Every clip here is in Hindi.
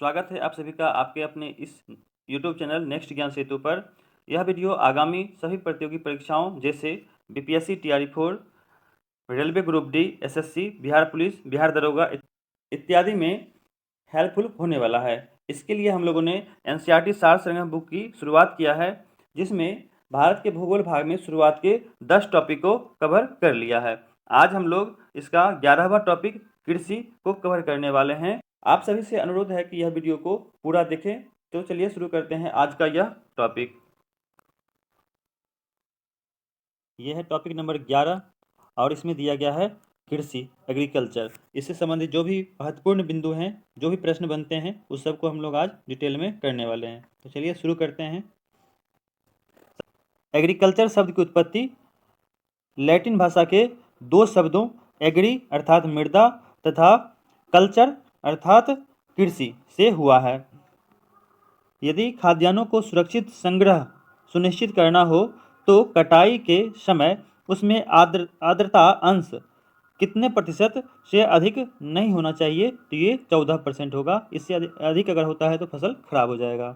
स्वागत है आप सभी का आपके अपने इस YouTube चैनल नेक्स्ट ज्ञान सेतु पर। यह वीडियो आगामी सभी प्रतियोगी परीक्षाओं जैसे BPSC TRE4, railway group D, SSC, Bihar police, Bihar दरोगा इत्यादि में हेल्पफुल होने वाला है। इसके लिए हम लोगों ने NCERT सार संग्रह बुक की शुरुआत किया है, जिसमें भारत के भूगोल भाग में शुरुआत के 10 टॉपिक को कवर कर लिया है। आज हम लोग इसका 11वां टॉपिक कृषि को कवर करने वाले हैं। आप सभी से अनुरोध है कि यह वीडियो को पूरा देखें। तो चलिए शुरू करते हैं आज का यह टॉपिक। यह है टॉपिक नंबर 11 और इसमें दिया गया है कृषि, एग्रीकल्चर। इससे संबंधित जो भी महत्वपूर्ण बिंदु हैं, जो भी प्रश्न बनते हैं, उस सब को हम लोग आज डिटेल में करने वाले हैं। तो चलिए शुरू करते हैं। एग्रीकल्चर शब्द की उत्पत्ति लैटिन भाषा के दो शब्दों एग्री अर्थात मृदा तथा कल्चर अर्थात कृषि से हुआ है। यदि खाद्यान्नों को सुरक्षित संग्रह सुनिश्चित करना हो तो कटाई के समय उसमें आर्द्रता अंश कितने प्रतिशत से अधिक नहीं होना चाहिए? तो ये 14% होगा। इससे अधिक अगर होता है तो फसल खराब हो जाएगा।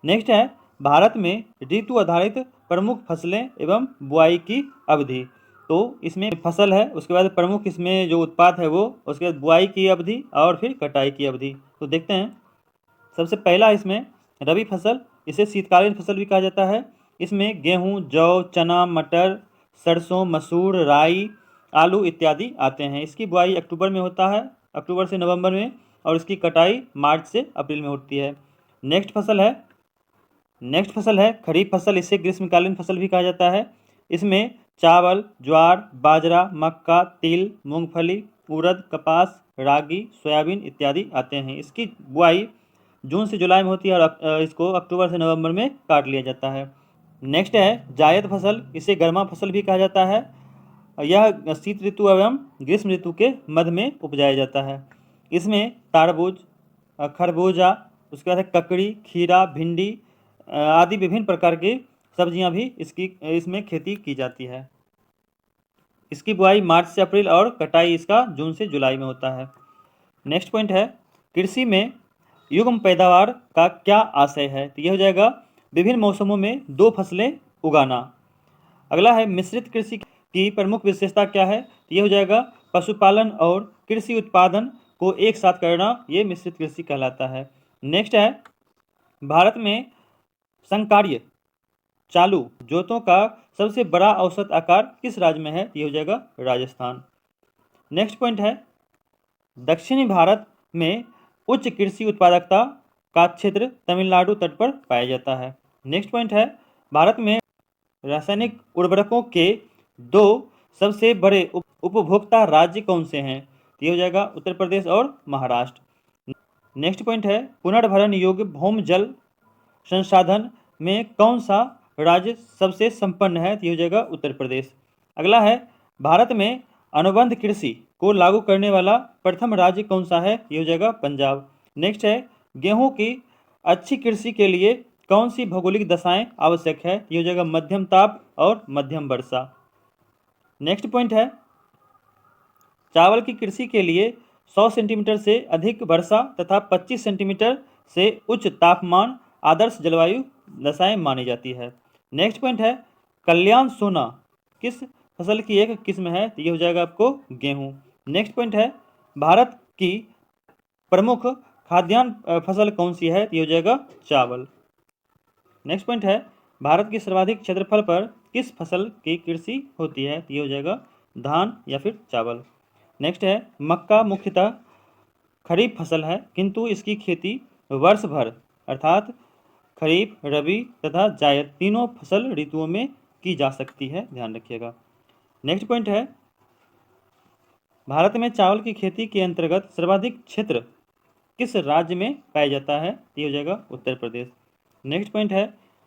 नेक्स्ट है भारत में ऋतु आधारित प्रमुख फसलें एवं बुआई की अवधि। तो इसमें फसल है, उसके बाद प्रमुख इसमें जो उत्पाद है वो, उसके बाद बुआई की अवधि और फिर कटाई की अवधि। तो देखते हैं। सबसे पहला इसमें रबी फसल, इसे शीतकालीन फसल भी कहा जाता है। इसमें गेहूं, जौ, चना, मटर, सरसों, मसूर, राई, आलू इत्यादि आते हैं। इसकी बुआई अक्टूबर में होता है, अक्टूबर से नवंबर में, और इसकी कटाई मार्च से अप्रैल में होती है। नेक्स्ट फसल है खरीफ फसल, इसे ग्रीष्मकालीन फसल भी कहा जाता है। इसमें चावल, ज्वार, बाजरा, मक्का, तिल, मूंगफली, उड़द, कपास, रागी, सोयाबीन इत्यादि आते हैं। इसकी बुआई जून से जुलाई में होती है और इसको अक्टूबर से नवंबर में काट लिया जाता है। नेक्स्ट है जायद फसल, इसे गर्मा फसल भी कहा जाता है। यह शीत ऋतु एवं ग्रीष्म ऋतु के मध्य में उपजाया जाता है। इसमें तारबूज, खरबूजा, उसके बाद ककड़ी, खीरा, भिंडी आदि विभिन्न प्रकार की सब्जियां भी इसमें खेती की जाती है। इसकी बुआई मार्च से अप्रैल और कटाई इसका जून से जुलाई में होता है। नेक्स्ट पॉइंट है कृषि में युग्म पैदावार का क्या आशय है? तो यह हो जाएगा विभिन्न मौसमों में दो फसलें उगाना। अगला है मिश्रित कृषि की प्रमुख विशेषता क्या है? तो यह हो जाएगा पशुपालन और कृषि उत्पादन को एक साथ करना, ये मिश्रित कृषि कहलाता है। नेक्स्ट है भारत में संकार्य चालू जोतों का सबसे बड़ा औसत आकार किस राज्य में है? ये हो जाएगा राजस्थान। नेक्स्ट पॉइंट है दक्षिणी भारत में उच्च कृषि उत्पादकता का क्षेत्र तमिलनाडु तट पर पाया जाता है। नेक्स्ट पॉइंट है भारत में रासायनिक उर्वरकों के दो सबसे बड़े उपभोक्ता राज्य कौन से हैं? ये हो जाएगा उत्तर प्रदेश और महाराष्ट्र। नेक्स्ट पॉइंट है पुनर्भरण योग्य भौम जल संसाधन में कौन सा राज्य सबसे संपन्न है? ये हो जाएगा उत्तर प्रदेश। अगला है भारत में अनुबंध कृषि को लागू करने वाला प्रथम राज्य कौन सा है? ये हो जाएगा पंजाब। नेक्स्ट है गेहूं की अच्छी कृषि के लिए कौन सी भौगोलिक दशाएं आवश्यक है? ये हो जाएगा मध्यम ताप और मध्यम वर्षा। नेक्स्ट पॉइंट है चावल की कृषि के लिए 100 सेंटीमीटर से अधिक वर्षा तथा 25 सेंटीमीटर से उच्च तापमान आदर्श जलवायु दशाएं मानी जाती है। नेक्स्ट पॉइंट है कल्याण सोना किस फसल की एक किस्म है? तो ये हो जाएगा आपको गेहूं। नेक्स्ट पॉइंट है भारत की प्रमुख खाद्यान्न फसल कौन सी है? तो ये हो जाएगा चावल। नेक्स्ट पॉइंट है भारत की सर्वाधिक क्षेत्रफल पर किस फसल की कृषि होती है? तो ये हो जाएगा धान या फिर चावल। नेक्स्ट है मक्का मुख्यतः खरीफ फसल है, किंतु इसकी खेती वर्ष भर अर्थात खरीफ, रबी तथा जायद तीनों फसल ऋतुओं में की जा सकती है, ध्यान रखिएगा। नेक्स्ट पॉइंट है भारत में चावल की खेती के अंतर्गत सर्वाधिक क्षेत्र किस राज्य में पाया जाता है? ये हो जाएगा उत्तर प्रदेश। नेक्स्ट पॉइंट है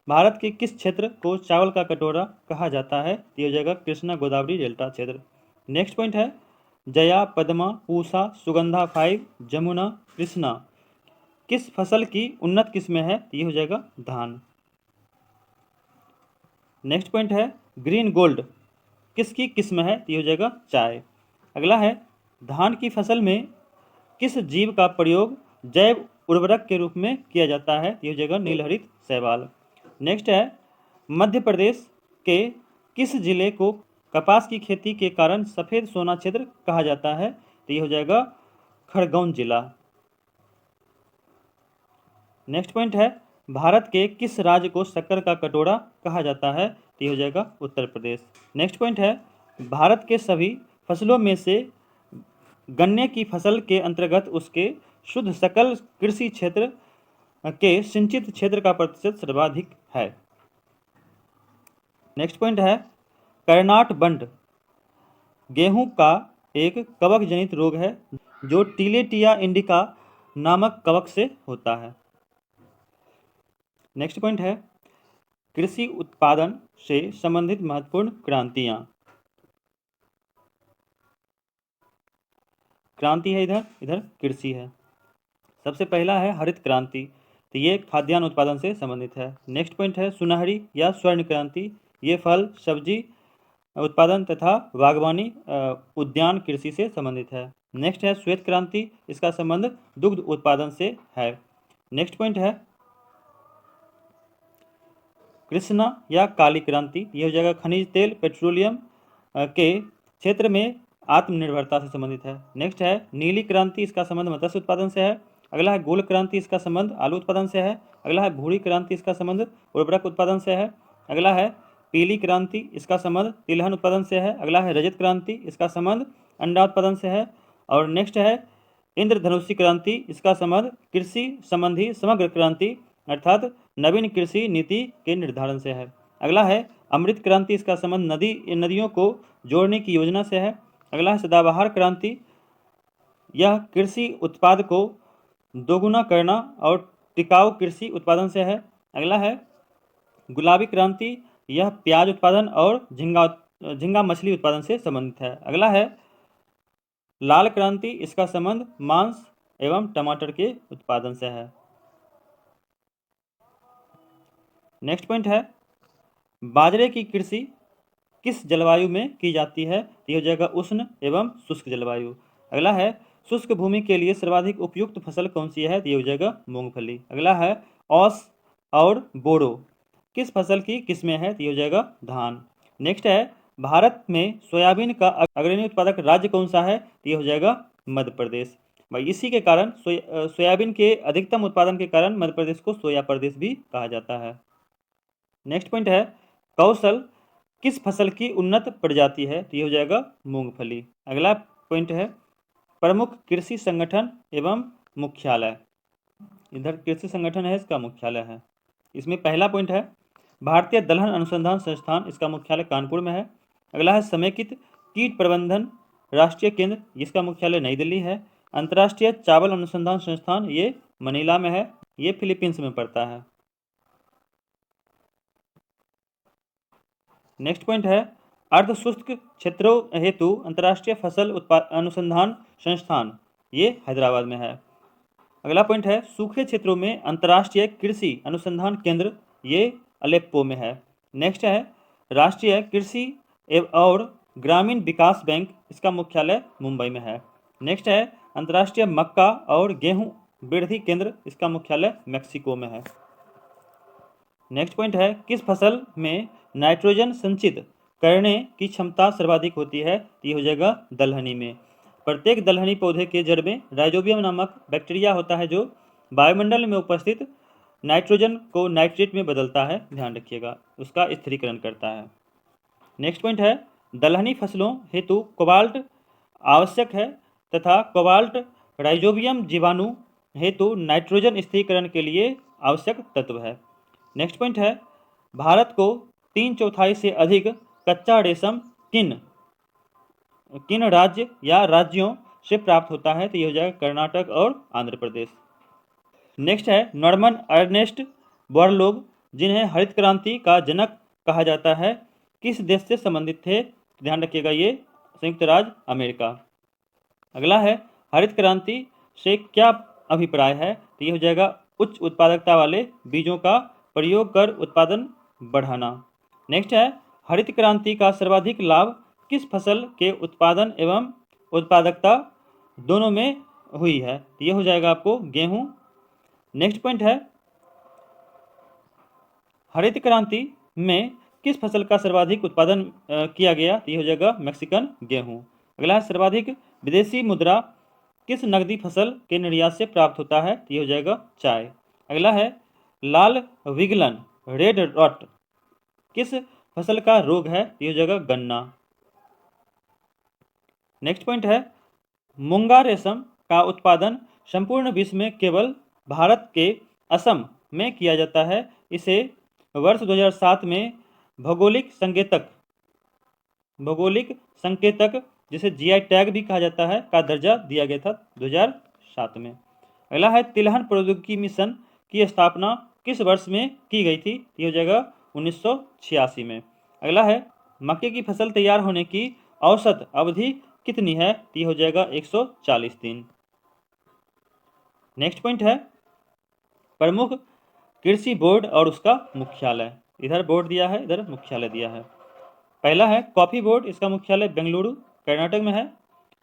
भारत के किस क्षेत्र को चावल का कटोरा कहा जाता है? ये हो जाएगा कृष्णा गोदावरी डेल्टा क्षेत्र। नेक्स्ट पॉइंट है जया, पद्मा, पूसा, सुगंधा 5, जमुना, कृष्णा किस फसल की उन्नत किस्म है? ये हो जाएगा धान। नेक्स्ट पॉइंट है ग्रीन गोल्ड किसकी किस्म है? ये हो जाएगा चाय। अगला है धान की फसल में किस जीव का प्रयोग जैव उर्वरक के रूप में किया जाता है, ये हो जाएगा नीलहरित शैवाल। नेक्स्ट है मध्य प्रदेश के किस जिले को कपास की खेती के कारण सफेद सोना क्षेत्र कहा जाता है, तो ये हो जाएगा खरगोन जिला। नेक्स्ट पॉइंट है भारत के किस राज्य को शक्कर का कटोरा कहा जाता है, तो ये हो जाएगा उत्तर प्रदेश। नेक्स्ट पॉइंट है भारत के सभी फसलों में से गन्ने की फसल के अंतर्गत उसके शुद्ध सकल कृषि क्षेत्र के सिंचित क्षेत्र का प्रतिशत सर्वाधिक है। नेक्स्ट पॉइंट है करनाट बंड गेहूं का एक कवक जनित रोग है जो टीलेटिया इंडिका नामक कवक से होता है। नेक्स्ट पॉइंट है कृषि उत्पादन से संबंधित महत्वपूर्ण क्रांतियां। क्रांति है इधर कृषि है। सबसे पहला है हरित क्रांति, तो ये खाद्यान्न उत्पादन से संबंधित है। नेक्स्ट पॉइंट है सुनहरी या स्वर्ण क्रांति, ये फल सब्जी उत्पादन तथा बागवानी उद्यान कृषि से संबंधित है। नेक्स्ट है श्वेत क्रांति, इसका संबंध दुग्ध उत्पादन से है। नेक्स्ट पॉइंट है कृष्णा या काली क्रांति, यह हो जाएगा खनिज तेल पेट्रोलियम के क्षेत्र में आत्मनिर्भरता से संबंधित है। नेक्स्ट है नीली क्रांति, इसका संबंध मत्स्य उत्पादन से है। अगला है गोल क्रांति, इसका संबंध आलू उत्पादन से है। अगला है भूरी क्रांति, इसका संबंध उर्वरक उत्पादन से है। अगला है पीली क्रांति, इसका संबंध तिलहन उत्पादन से है। अगला है रजत क्रांति, इसका संबंध अंडा उत्पादन से है। और नेक्स्ट है इंद्रधनुषी क्रांति, इसका संबंध कृषि संबंधी समग्र क्रांति अर्थात नवीन कृषि नीति के निर्धारण से है। अगला है अमृत क्रांति, इसका संबंध नदियों को जोड़ने की योजना से है। अगला है सदाबहार क्रांति, यह कृषि उत्पाद को दोगुना करना और टिकाऊ कृषि उत्पादन से है। अगला है गुलाबी क्रांति, यह प्याज उत्पादन और झींगा मछली उत्पादन से संबंधित है। अगला है लाल क्रांति, इसका संबंध मांस एवं टमाटर के उत्पादन से है। नेक्स्ट पॉइंट है बाजरे की कृषि किस जलवायु में की जाती है, यह हो जाएगा उष्ण एवं शुष्क जलवायु। अगला है शुष्क भूमि के लिए सर्वाधिक उपयुक्त फसल कौन सी है, यह हो जाएगा मूंगफली। अगला है औस और बोरो किस फसल की किस्में है, यह हो जाएगा धान। नेक्स्ट है भारत में सोयाबीन का अग्रणी उत्पादक राज्य कौन सा है, यह हो जाएगा मध्य प्रदेश। भाई इसी के कारण सोयाबीन के अधिकतम उत्पादन के कारण मध्य प्रदेश को सोया प्रदेश भी कहा जाता है। नेक्स्ट पॉइंट है कौशल किस फसल की उन्नत प्रजाति है, तो ये हो जाएगा मूंगफली। अगला पॉइंट है प्रमुख कृषि संगठन एवं मुख्यालय, इधर कृषि संगठन है, इसका मुख्यालय है। इसमें पहला पॉइंट है भारतीय दलहन अनुसंधान संस्थान, इसका मुख्यालय कानपुर में है। अगला है समेकित कीट प्रबंधन राष्ट्रीय केंद्र, जिसका मुख्यालय नई दिल्ली है। अंतर्राष्ट्रीय चावल अनुसंधान संस्थान, ये मनीला में है, ये फिलीपींस में पड़ता है। नेक्स्ट पॉइंट है अर्धशुष्क क्षेत्रों हेतु अंतर्राष्ट्रीय फसल अनुसंधान संस्थान, ये हैदराबाद में है। अगला पॉइंट है सूखे क्षेत्रों में अंतर्राष्ट्रीय कृषि अनुसंधान केंद्र, ये अलेप्पो में है। नेक्स्ट है राष्ट्रीय कृषि और ग्रामीण विकास बैंक, इसका मुख्यालय मुंबई में है। नेक्स्ट है अंतर्राष्ट्रीय मक्का और गेहूं वृद्धि केंद्र, इसका मुख्यालय मैक्सिको में है। नेक्स्ट पॉइंट है किस फसल में नाइट्रोजन संचित करने की क्षमता सर्वाधिक होती है, ये हो जाएगा दलहनी में। प्रत्येक दलहनी पौधे के जड़ में राइजोबियम नामक बैक्टीरिया होता है जो वायुमंडल में उपस्थित नाइट्रोजन को नाइट्रेट में बदलता है, ध्यान रखिएगा, उसका स्थिरीकरण करता है। नेक्स्ट पॉइंट है दलहनी फसलों हेतु कोबाल्ट आवश्यक है तथा कोबाल्ट राइजोबियम जीवाणु हेतु नाइट्रोजन स्थिरीकरण के लिए आवश्यक तत्व है। नेक्स्ट पॉइंट है भारत को 3/4 से अधिक कच्चा रेशम किन राज्य या राज्यों से प्राप्त होता है, तो ये हो जाएगा कर्नाटक और आंध्र प्रदेश। नेक्स्ट है नॉर्मन अर्नेस्ट बोरलॉग, जिन्हें हरित क्रांति का जनक कहा जाता है, किस देश से संबंधित थे, ध्यान रखिएगा, ये संयुक्त राज्य अमेरिका। अगला है हरित क्रांति से क्या अभिप्राय है, तो ये हो जाएगा उच्च उत्पादकता वाले बीजों का प्रयोग कर उत्पादन बढ़ाना। नेक्स्ट है हरित क्रांति का सर्वाधिक लाभ किस फसल के उत्पादन एवं उत्पादकता दोनों में हुई है, तो ये हो जाएगा आपको गेहूं नेक्स्ट पॉइंट है हरित क्रांति में किस फसल का सर्वाधिक उत्पादन किया गया? तो ये हो जाएगा मैक्सिकन गेहूं। अगला है सर्वाधिक विदेशी मुद्रा किस नकदी फसल के निर्यात से प्राप्त होता है? तो ये हो जाएगा चाय। अगला है लाल विगलन रेड रॉट किस फसल का रोग है? तो ये हो जाएगा गन्ना। नेक्स्ट पॉइंट है मूंगा रेशम का उत्पादन संपूर्ण विश्व में केवल भारत के असम में किया जाता है। इसे वर्ष 2007 में भौगोलिक संकेतक जिसे जीआई टैग भी कहा जाता है का दर्जा दिया गया था 2007 में। अगला है तिलहन प्रौद्योगिकी मिशन की स्थापना किस वर्ष में की गई थी? ये हो जाएगा 1986 में। अगला है मक्के की फसल तैयार होने की औसत अवधि कितनी है? ये हो जाएगा 140 दिन। नेक्स्ट पॉइंट है प्रमुख कृषि बोर्ड और उसका मुख्यालय। इधर बोर्ड दिया है, इधर मुख्यालय दिया है। पहला है कॉफी बोर्ड, इसका मुख्यालय बेंगलुरु कर्नाटक में है।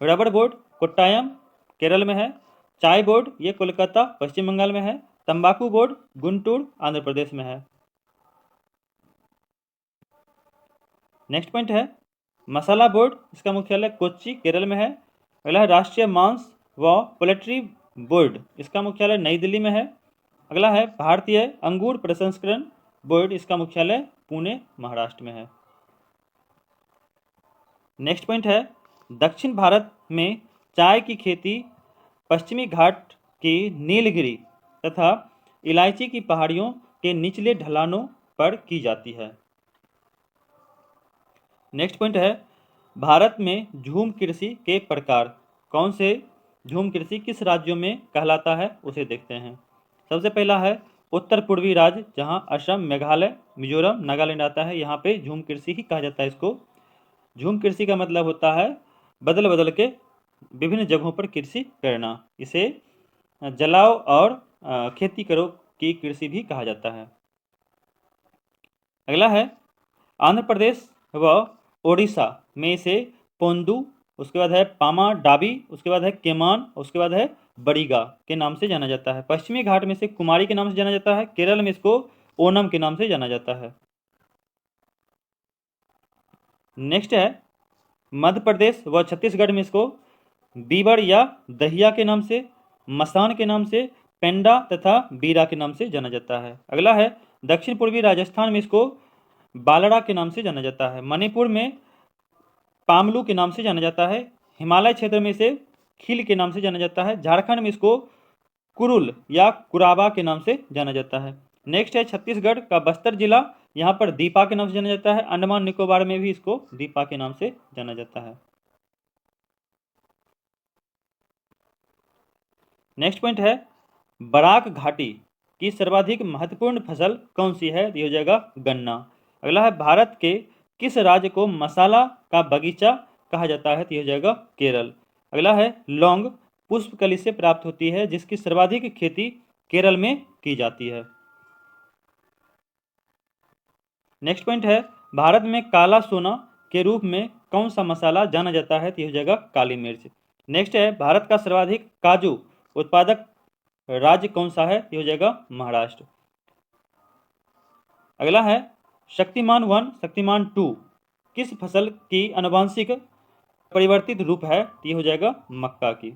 रबर बोर्ड कोट्टायम केरल में है। चाय बोर्ड ये कोलकाता पश्चिम बंगाल में है। तंबाकू बोर्ड गुंटूर आंध्र प्रदेश में है। नेक्स्ट पॉइंट है मसाला बोर्ड, इसका मुख्यालय कोच्चि केरल में है। अगला है राष्ट्रीय मांस व पोल्ट्री बोर्ड, इसका मुख्यालय नई दिल्ली में है। अगला है भारतीय अंगूर प्रसंस्करण बोर्ड, इसका मुख्यालय पुणे महाराष्ट्र में है। नेक्स्ट पॉइंट है दक्षिण भारत में चाय की खेती पश्चिमी घाट की नीलगिरी तथा इलायची की पहाड़ियों के निचले ढलानों पर की जाती है। नेक्स्ट पॉइंट है भारत में झूम कृषि के प्रकार कौन से झूम कृषि किस राज्यों में कहलाता है उसे देखते हैं। सबसे पहला है उत्तर पूर्वी राज्य जहां असम मेघालय मिजोरम नागालैंड आता है, यहाँ पे झूम कृषि ही कहा जाता है इसको। झूम कृषि का मतलब होता है बदल बदल के विभिन्न जगहों पर कृषि करना। इसे जलाओ और खेती करो की कृषि भी कहा जाता है। अगला है आंध्र प्रदेश व ओडिशा में इसे पोंदू, उसके बाद है पामा डाबी, उसके बाद है केमान, उसके बाद है बड़ीगा के नाम से जाना जाता है। पश्चिमी घाट में से कुमारी के नाम से जाना जाता है। केरल में इसको ओनम के नाम से जाना जाता है। नेक्स्ट है मध्य प्रदेश व छत्तीसगढ़ में इसको बीबर या दहिया के नाम से, मसान के नाम से, पेंडा तथा बीरा के नाम से जाना जाता है। अगला है दक्षिण पूर्वी राजस्थान में इसको बालड़ा के नाम से जाना जाता है। मणिपुर में पामलू के नाम से जाना जाता है। हिमालय क्षेत्र में इसे खील के नाम से जाना जाता है। झारखंड में इसको कुरुल या कुराबा के नाम से जाना जाता है। नेक्स्ट है छत्तीसगढ़ का बस्तर जिला, यहाँ पर दीपा के नाम से जाना जाता है। अंडमान निकोबार में भी इसको दीपा के नाम से जाना जाता है। नेक्स्ट पॉइंट है बराक घाटी की सर्वाधिक महत्वपूर्ण फसल कौन सी है? ये हो जाएगा गन्ना। अगला है भारत के किस राज्य को मसाला का बगीचा कहा जाता है? तो ये हो जाएगा केरल। अगला है लौंग पुष्पकली से प्राप्त होती है जिसकी सर्वाधिक खेती केरल में की जाती है। नेक्स्ट पॉइंट है भारत में काला सोना के रूप में कौन सा मसाला जाना जाता है? तो ये हो जाएगा काली मिर्च। नेक्स्ट है भारत का सर्वाधिक काजू उत्पादक राज्य कौन सा है? ये हो जाएगा महाराष्ट्र। अगला है शक्तिमान 1 शक्तिमान 2 किस फसल की आनुवंशिक परिवर्तित रूप है? ये हो जाएगा मक्का की।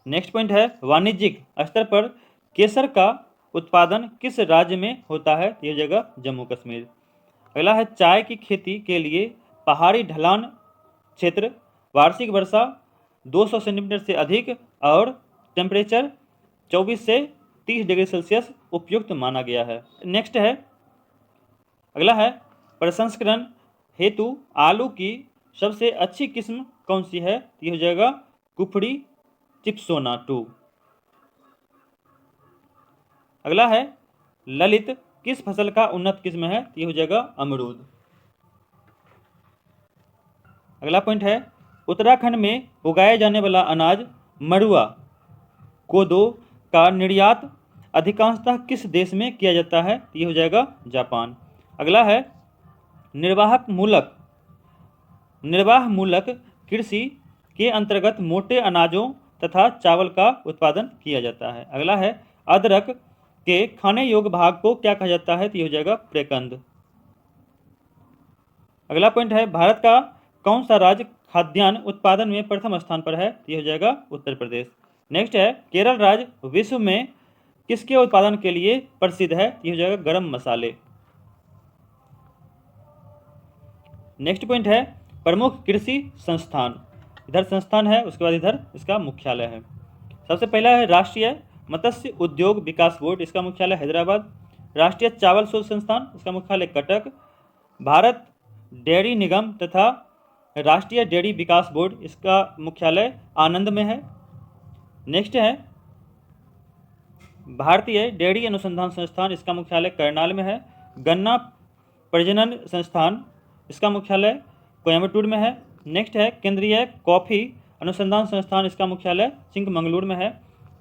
नेक्स्ट पॉइंट है वाणिज्यिक स्तर पर केसर का उत्पादन किस राज्य में होता है? ये हो जाएगा जम्मू कश्मीर। अगला है चाय की खेती के लिए पहाड़ी ढलान क्षेत्र वार्षिक वर्षा 200 सेंटीमीटर से अधिक और टेम्परेचर 24 से 30 डिग्री सेल्सियस उपयुक्त माना गया है। नेक्स्ट है अगला है प्रसंस्करण हेतु आलू की सबसे अच्छी किस्म कौन सी है? ये हो जाएगा कुफड़ी चिप्सोना 2। अगला है ललित किस फसल का उन्नत किस्म है? ये हो जाएगा अमरूद। अगला पॉइंट है उत्तराखंड में उगाए जाने वाला अनाज मड़ुआ कोदो का निर्यात अधिकांशतः किस देश में किया जाता है? ये हो जाएगा जापान। अगला है निर्वाह मूलक कृषि के अंतर्गत मोटे अनाजों तथा चावल का उत्पादन किया जाता है। अगला है अदरक के खाने योग्य भाग को क्या कहा जाता है, तो ये हो जाएगा प्रेकंद। अगला पॉइंट है भारत का कौन सा राज्य खाद्यान्न उत्पादन में प्रथम स्थान पर है, तो ये हो जाएगा उत्तर प्रदेश। नेक्स्ट है केरल राज्य विश्व में किसके उत्पादन के लिए प्रसिद्ध है, ये हो जाएगा गरम मसाले। नेक्स्ट पॉइंट है प्रमुख कृषि संस्थान, इधर संस्थान है, उसके बाद इधर इसका मुख्यालय है। सबसे पहला है राष्ट्रीय मत्स्य उद्योग विकास बोर्ड, इसका मुख्यालय हैदराबाद। राष्ट्रीय चावल शोध संस्थान, इसका मुख्यालय कटक। भारत डेयरी निगम तथा राष्ट्रीय डेयरी विकास बोर्ड, इसका मुख्यालय आनंद में है। नेक्स्ट है भारतीय डेयरी अनुसंधान संस्थान, इसका मुख्यालय करनाल में है। गन्ना प्रजनन संस्थान, इसका मुख्यालय कोयम्बटूर में है। नेक्स्ट है केंद्रीय कॉफी अनुसंधान संस्थान, इसका मुख्यालय चिंकमंगलूर में है।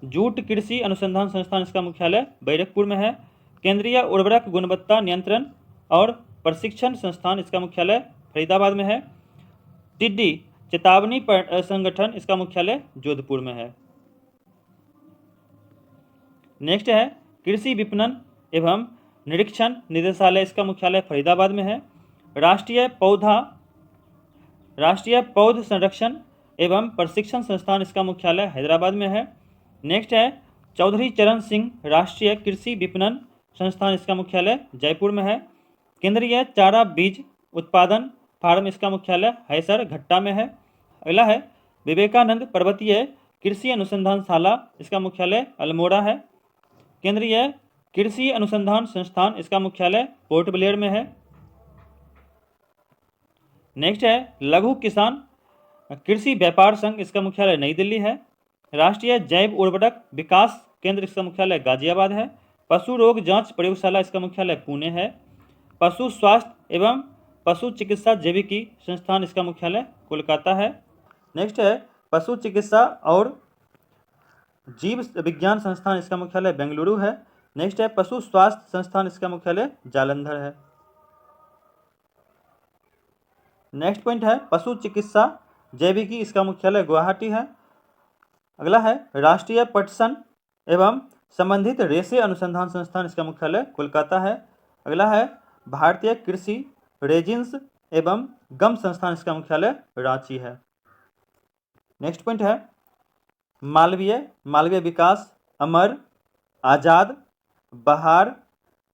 जूट कृषि अनुसंधान संस्थान, इसका मुख्यालय बैरकपुर में है। केंद्रीय उर्वरक गुणवत्ता नियंत्रण और प्रशिक्षण संस्थान, इसका मुख्यालय फरीदाबाद में है। टिड्डी चेतावनी संगठन, इसका मुख्यालय जोधपुर में है। नेक्स्ट है कृषि विपणन एवं निरीक्षण निदेशालय, इसका मुख्यालय फरीदाबाद में है। राष्ट्रीय पौध संरक्षण एवं प्रशिक्षण संस्थान, इसका मुख्यालय हैदराबाद में है। नेक्स्ट है चौधरी चरण सिंह राष्ट्रीय कृषि विपणन संस्थान, इसका मुख्यालय जयपुर में है। केंद्रीय चारा बीज उत्पादन फार्म, इसका मुख्यालय हैसर घट्टा में है। अगला है विवेकानंद पर्वतीय कृषि अनुसंधानशाला, इसका मुख्यालय अल्मोड़ा है। केंद्रीय कृषि अनुसंधान संस्थान, इसका मुख्यालय पोर्ट ब्लेयर में है। नेक्स्ट है लघु किसान कृषि व्यापार संघ, इसका मुख्यालय नई दिल्ली है। राष्ट्रीय जैव उर्वरक विकास केंद्र, इसका मुख्यालय गाजियाबाद है। पशु रोग जांच प्रयोगशाला, इसका मुख्यालय पुणे है। पशु स्वास्थ्य एवं पशु चिकित्सा जैविकी संस्थान, इसका मुख्यालय कोलकाता है। नेक्स्ट है पशु चिकित्सा और जीव विज्ञान संस्थान, इसका मुख्यालय बेंगलुरु है। नेक्स्ट है पशु स्वास्थ्य संस्थान, इसका मुख्यालय जालंधर है। नेक्स्ट पॉइंट है पशु चिकित्सा जैविकी, इसका मुख्यालय गुवाहाटी है। अगला है राष्ट्रीय पटसन एवं संबंधित रेशे अनुसंधान संस्थान, इसका मुख्यालय कोलकाता है। अगला है भारतीय कृषि रेजिन्स एवं गम संस्थान, इसका मुख्यालय रांची है। नेक्स्ट पॉइंट है मालवीय विकास, अमर, आजाद, बहार,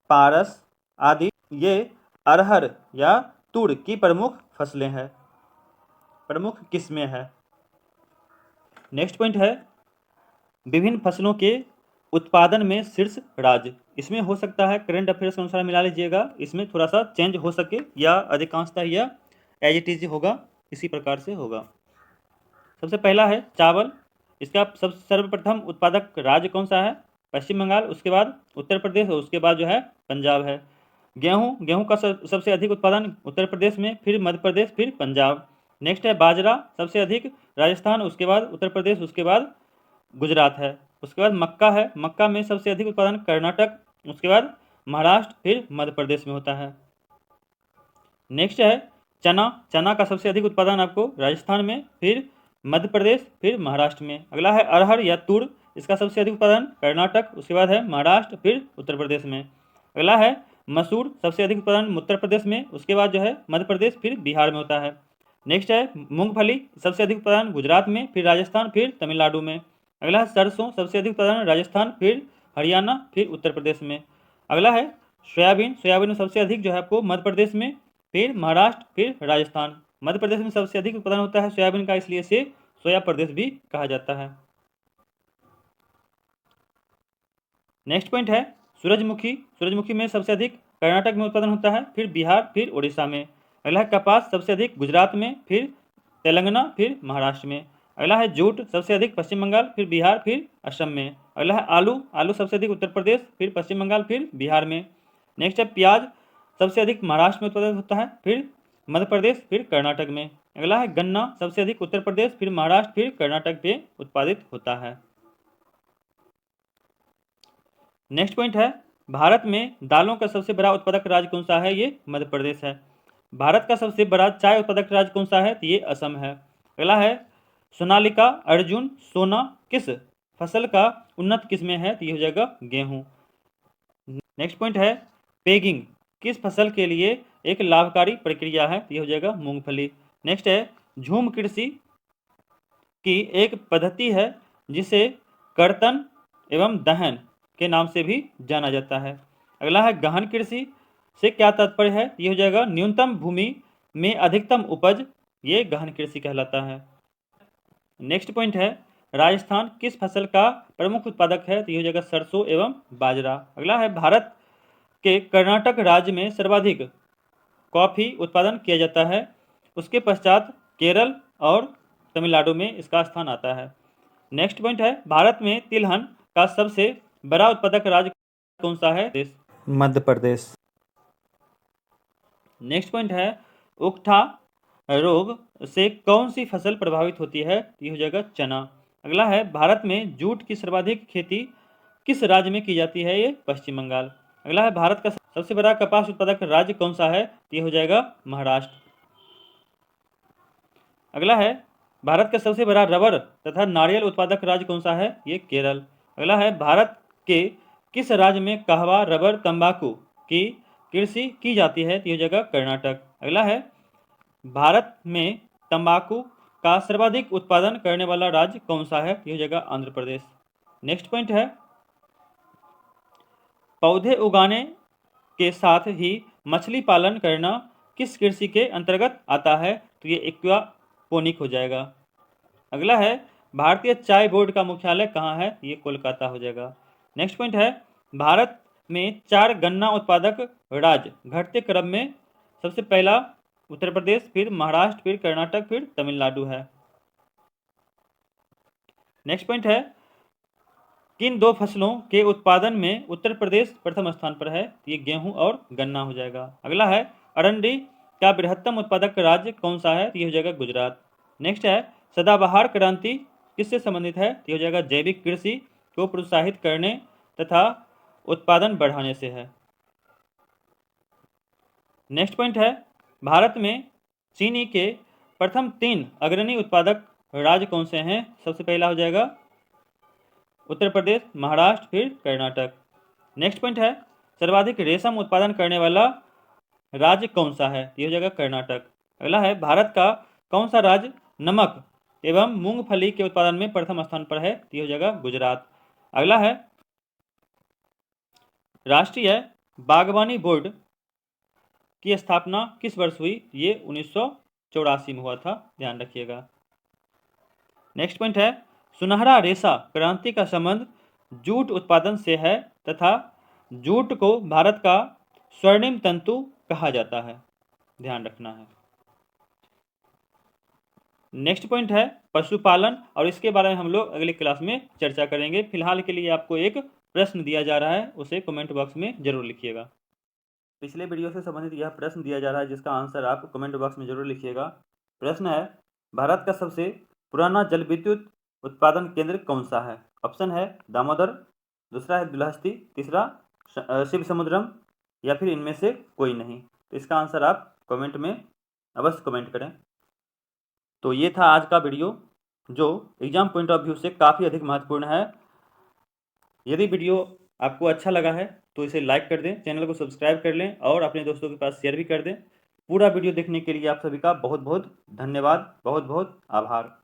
पारस आदि ये अरहर या तुर की प्रमुख फसलें हैं, प्रमुख किस्में हैं। नेक्स्ट पॉइंट है विभिन्न फसलों के उत्पादन में शीर्ष राज्य, इसमें हो सकता है करंट अफेयर्स के अनुसार मिला लीजिएगा, इसमें थोड़ा सा चेंज हो सके या अधिकांशतः यह एज इट इज होगा, इसी प्रकार से होगा। सबसे पहला है चावल, इसका सर्वप्रथम उत्पादक राज्य कौन सा है, पश्चिम बंगाल, उसके बाद उत्तर प्रदेश और उसके बाद जो है पंजाब है। गेहूं का सबसे अधिक उत्पादन उत्तर प्रदेश में, फिर मध्य प्रदेश, फिर पंजाब। नेक्स्ट है बाजरा, सबसे अधिक राजस्थान, उसके बाद उत्तर प्रदेश, उसके बाद गुजरात है। उसके बाद मक्का है, मक्का में सबसे अधिक उत्पादन कर्नाटक, उसके बाद महाराष्ट्र, फिर मध्य प्रदेश में होता है। नेक्स्ट है चना का सबसे अधिक उत्पादन आपको राजस्थान में, फिर मध्य प्रदेश, फिर महाराष्ट्र में। अगला है अरहर या तुर, इसका सबसे अधिक उत्पादन कर्नाटक, उसके बाद है महाराष्ट्र, फिर उत्तर प्रदेश में। अगला है मसूर, सबसे अधिक उत्पादन उत्तर प्रदेश में, उसके बाद जो है मध्य प्रदेश, फिर बिहार में होता है। नेक्स्ट है मूंगफली, सबसे अधिक उत्पादन गुजरात में, फिर राजस्थान, फिर तमिलनाडु में। अगला है सरसों, सबसे अधिक उत्पादन राजस्थान, फिर हरियाणा, फिर उत्तर प्रदेश में। अगला है सोयाबीन में सबसे अधिक जो है आपको मध्य प्रदेश में, फिर महाराष्ट्र, फिर राजस्थान। मध्य प्रदेश में सबसे अधिक उत्पादन होता है सोयाबीन का, इसलिए इसे सोया प्रदेश भी कहा जाता है। नेक्स्ट पॉइंट है सूरजमुखी में सबसे अधिक कर्नाटक में उत्पादन होता है, फिर बिहार, फिर उड़ीसा में। अगला है कपास, सबसे अधिक गुजरात में, फिर तेलंगाना, फिर महाराष्ट्र में। अगला है जूट, सबसे अधिक पश्चिम बंगाल, फिर बिहार, फिर असम में। अगला है आलू सबसे अधिक उत्तर प्रदेश, फिर पश्चिम बंगाल, फिर बिहार में। नेक्स्ट है प्याज, सबसे अधिक महाराष्ट्र में उत्पादन होता है, फिर मध्य प्रदेश, फिर कर्नाटक में। अगला है गन्ना, सबसे अधिक उत्तर प्रदेश, फिर महाराष्ट्र, फिर कर्नाटक में उत्पादित होता है। नेक्स्ट पॉइंट है भारत में दालों का सबसे बड़ा उत्पादक राज्य कौन सा है, ये मध्य प्रदेश है। भारत का सबसे बड़ा चाय उत्पादक राज्य कौन सा है, तो ये असम है। अगला है सोनालिका, अर्जुन, सोना किस फसल का उन्नत किस्में है? तो ये हो जाएगा गेहूं। नेक्स्ट पॉइंट है पेगिंग किस फसल के लिए एक लाभकारी प्रक्रिया है? तो ये हो जाएगा मूंगफली। नेक्स्ट है झूम कृषि की एक पद्धति है जिसे कर्तन एवं दहन के नाम से भी जाना जाता है। अगला है गहन कृषि से क्या तात्पर्य है? ये हो जाएगा न्यूनतम भूमि में अधिकतम उपज, ये गहन कृषि कहलाता है। नेक्स्ट पॉइंट है राजस्थान किस फसल का प्रमुख उत्पादक है? तो ये हो जाएगा सरसों एवं बाजरा। अगला है भारत के कर्नाटक राज्य में सर्वाधिक कॉफी उत्पादन किया जाता है, उसके पश्चात केरल और तमिलनाडु में इसका स्थान आता है। नेक्स्ट पॉइंट है भारत में तिलहन का सबसे बड़ा उत्पादक राज्य कौन सा है? मध्य प्रदेश। नेक्स्ट पॉइंट है उकठा रोग से कौन सी फसल प्रभावित होती है? ये हो जाएगा चना। अगला है भारत में जूट की सर्वाधिक खेती किस राज्य में की जाती है? ये पश्चिम बंगाल। अगला है भारत का सबसे बड़ा कपास उत्पादक राज्य कौन सा है? ये हो जाएगा महाराष्ट्र। अगला है भारत का सबसे बड़ा रबर तथा नारियल उत्पादक राज्य कौन सा है? ये केरल। अगला है भारत के किस राज्य में कहवा, रबर, तंबाकू की कृषि की जाती है? ये हो जाएगा कर्नाटक। अगला है भारत में तंबाकू का सर्वाधिक उत्पादन करने वाला राज्य कौन सा है? ये हो जाएगा आंध्र प्रदेश। नेक्स्ट पॉइंट है पौधे उगाने के साथ ही मछली पालन करना किस कृषि के अंतर्गत आता है? तो ये एक्वापोनिक हो जाएगा। अगला है भारतीय चाय बोर्ड का मुख्यालय कहाँ है? ये कोलकाता हो जाएगा। नेक्स्ट पॉइंट है भारत में 4 गन्ना उत्पादक राज्य घटते क्रम में सबसे पहला उत्तर प्रदेश, फिर महाराष्ट्र, फिर कर्नाटक, फिर तमिलनाडु है। नेक्स्ट पॉइंट है किन 2 फसलों के उत्पादन में उत्तर प्रदेश प्रथम स्थान पर है? ये गेहूं और गन्ना हो जाएगा। अगला है अरंडी का बृहत्तम उत्पादक राज्य कौन सा है? ये हो जाएगा गुजरात। नेक्स्ट है सदाबहार क्रांति किससे संबंधित है? ये हो जाएगा जैविक कृषि को प्रोत्साहित करने तथा उत्पादन बढ़ाने से है। नेक्स्ट पॉइंट है भारत में चीनी के प्रथम 3 अग्रणी उत्पादक राज्य कौन से हैं? सबसे पहला हो जाएगा उत्तर प्रदेश, महाराष्ट्र, फिर कर्नाटक। नेक्स्ट पॉइंट है सर्वाधिक रेशम उत्पादन करने वाला राज्य कौन सा है? ये हो जाएगा कर्नाटक। अगला है भारत का कौन सा राज्य नमक एवं मूंगफली के उत्पादन में प्रथम स्थान पर है? ये हो जाएगा गुजरात। अगला है राष्ट्रीय बागवानी बोर्ड की स्थापना किस वर्ष हुई? ये 1984 में हुआ था, ध्यान रखिएगा। नेक्स्ट पॉइंट है सुनहरा रेशा क्रांति का संबंध जूट उत्पादन से है तथा जूट को भारत का स्वर्णिम तंतु कहा जाता है, ध्यान रखना है। नेक्स्ट पॉइंट है पशुपालन और इसके बारे में हम लोग अगली क्लास में चर्चा करेंगे। फिलहाल के लिए आपको एक प्रश्न दिया जा रहा है, उसे कमेंट बॉक्स में जरूर लिखिएगा। पिछले वीडियो से संबंधित यह प्रश्न दिया जा रहा है जिसका आंसर आप कमेंट बॉक्स में जरूर लिखिएगा। प्रश्न है भारत का सबसे पुराना जल विद्युत उत्पादन केंद्र कौन सा है? ऑप्शन है दामोदर, दूसरा है दुलहस्ती, तीसरा शिव समुद्रम, या फिर इनमें से कोई नहीं। तो इसका आंसर आप कमेंट में अवश्य कमेंट करें। तो ये था आज का वीडियो जो एग्जाम पॉइंट ऑफ व्यू से काफ़ी अधिक महत्वपूर्ण है। यदि वीडियो आपको अच्छा लगा है तो इसे लाइक कर दें, चैनल को सब्सक्राइब कर लें और अपने दोस्तों के पास शेयर भी कर दें। पूरा वीडियो देखने के लिए आप सभी का बहुत बहुत धन्यवाद, बहुत बहुत आभार।